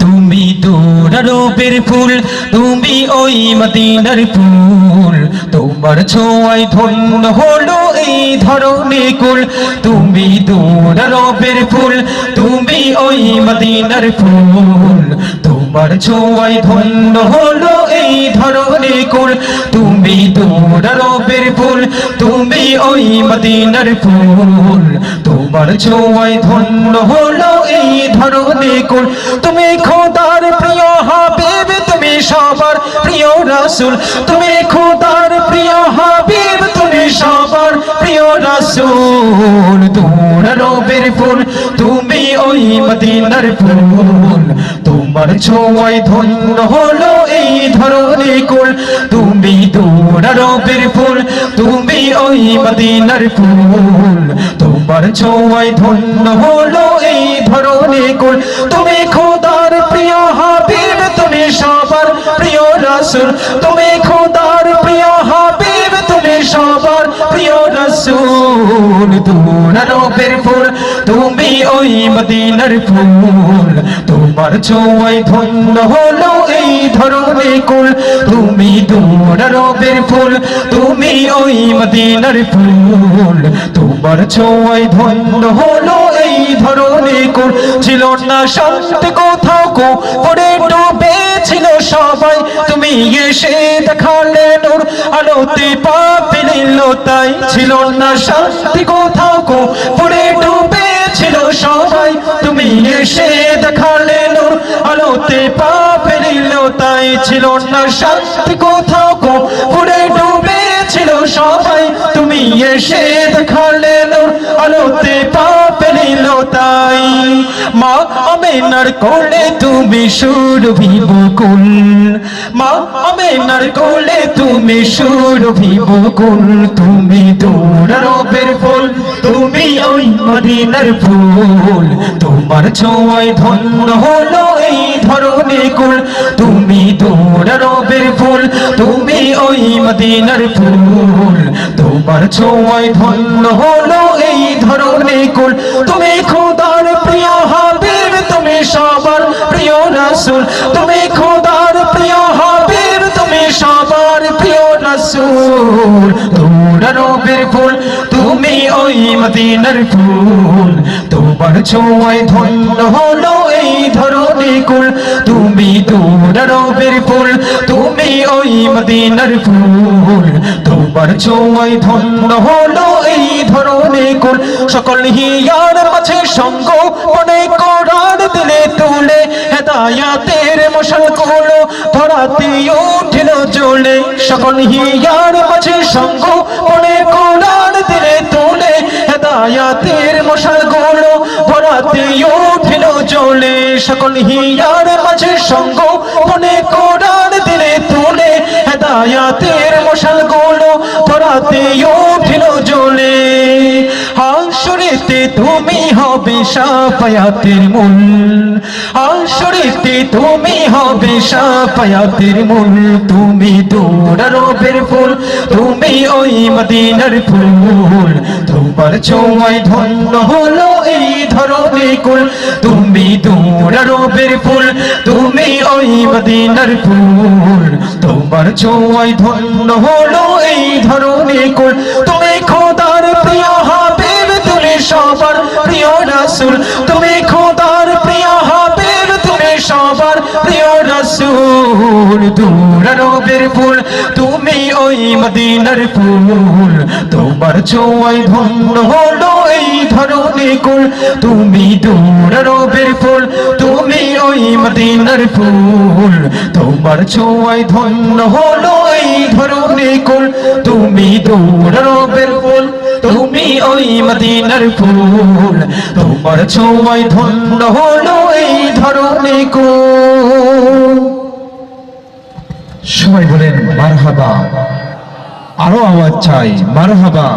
তুমি তোর রূপের ফুল, তুমি ওই মদিনার ফুল, তোমার ছোঁয়ায় ধন্য হলো এই ধরনের কুল। তুমি তোর রূপের ফুল, তুমি ওই মদিনার ফুল, তোমার ছোঁয়ায় ধন্য হলো এই ধরনের কুল। তুমি তোর রূপের ফুল, তুমি ওই মদিনার ফুল, তোমার ছোঁয়ায় ধন্য হলো এই ধরনের কুল। তুমি খোদার প্রিয় হাবিব, তুমি সবার প্রিয় রাসূল, তুমি খোদার প্রিয় হাবিব, তুমি সবার প্রিয় রাসূল। তোর রূপের ফুল, তুমি ওই মদিনার ফুল, তোমার ছোঁয়ায় ধন্য হলো এই ধরনের কুল। তুমি তোর রূপের ফুল, তুমি ওই মদিনার ফুল, তোমার ছোঁয়ায় ধন্য হলো এই ধরনের কুল। তুমি খোদার প্রিয় হাবিব, তুমি সবার প্রিয় রাসূল, তুমি খোদার প্রিয় হাবিব, তুমি সবার প্রিয় রাসূল। তোর রূপের ফুল, তুমি ওই মদিনার ফুল, তোমার ছোঁয়ায় ধন্য হলো এই ধরনের কুল। তুমি তোর রূপের ফুল, তুমি ওই মদিনার ফুল, তোমার ছোঁয়ায় ধন্য হলো এই ধরনের কুল। ছিল না শান্তি কোথাও, পড়ে ডুবে ছিল সবাই, তুমি এসে দেখালে নূর, আলোতে পা ফেলিল তাই। ছিল না শান্তি কোথাও, পড়ে ডুবে ছিল সবাই, তুমি এসে দেখালে নূর, আলোতে পা ফেলিল তাই। ছিল না শান্তি কোথাও, পড়ে ডুবে ছিল সবাই, তুমি এসে দেখালে নূর, আলোতে পা ফেলিল তাই। মা আমেনার কোলে তুমি সুরভি বকুল, মা আমেনার কোলে তুমি সুরভি বকুল। তুমি তোর রূপের ফুল, তুমি ওই মদিনার ফুল, তোমার ছোঁয়ায় ধন্য হলো এই ধরনের কুল। তুমি তোর রূপের ফুল, তুমি ওই মদিনার ফুল, তোমার ছোঁয়ায় ধন্য হলো এই ধরনের কুল। তুমি খোদার প্রিয় হাবিব, তুমি সবার প্রিয় রাসূল, তুমি খোদার প্রিয় হাবিব, তুমি সবার প্রিয় রাসূল। তোর রূপের ফুল, তুমি ওই মদিনার ফুল, তোমার ছোঁয়ায় ধন্য হলো এই ধরনের কুল। তুমি তোর রূপের ফুল, তুমি ওই মদিনার ফুল, তোমার ছোঁয়ায় ধন্য হলো এই ধরনের কুল। সকল হিয়ার মাঝে সঙ্গ মনে কোরআন দিলে তুলে, হেদায়াতের মশালগুলো ধরাতে উঠিল জ্বলে। সকল হিয়ার মাঝে সঙ্গ মনে কোরআন দিলে তুলে, হেদায়াতের মশালগুলো ধরাতে উঠিল জ্বলে। সকল হিয়ার মাঝে সঙ্গ মনে কোরআন দিলে তুলে, হেদায়াতের মশালগুলো ধরাতে উঠিল জ্বলে। হাসরেতে তুমি হবে শাফায়াতের মূল, হাসরেতে তুমি হবে শাফায়াতের মূল। তুমি তোর রূপের ফুল, তুমি ওই মদিনার ফুল, তোমার ছোঁয়ায় ধন্য হলো এই ধরনের কুল। তুমি তোর রূপের ফুল, তুমি ওই মদিনার ফুল, তোমার ছোঁয়ায় ধন্য হলো এই ধরনের কুল। তুমি খোদার প্রিয় হাবিব, তুমি সবার প্রিয় রাসূল, তুমি খোদার প্রিয় হাবিব, তুমি সবার প্রিয় রাসূল। তোর রূপের ফুল, তুমি ওই মদিনার ফুল, তোমার ছোঁয়ায় ধন্য হলো এই ধরনের কুল। তুমি তোর রূপের ফুল, তুমি ওই মদিনার ফুল, তোমার ছোঁয়ায় ধন্য হলো এই ধরনের কুল। তুমি তোর রূপের ফুল, তুমি ওই মদিনার ফুল, তোমার ছোঁয়ায় ধন্য হলো এই ধরনের কুল। সবাই বলেন মারহাবা, আরো আওয়াজ চাই মারহাবা।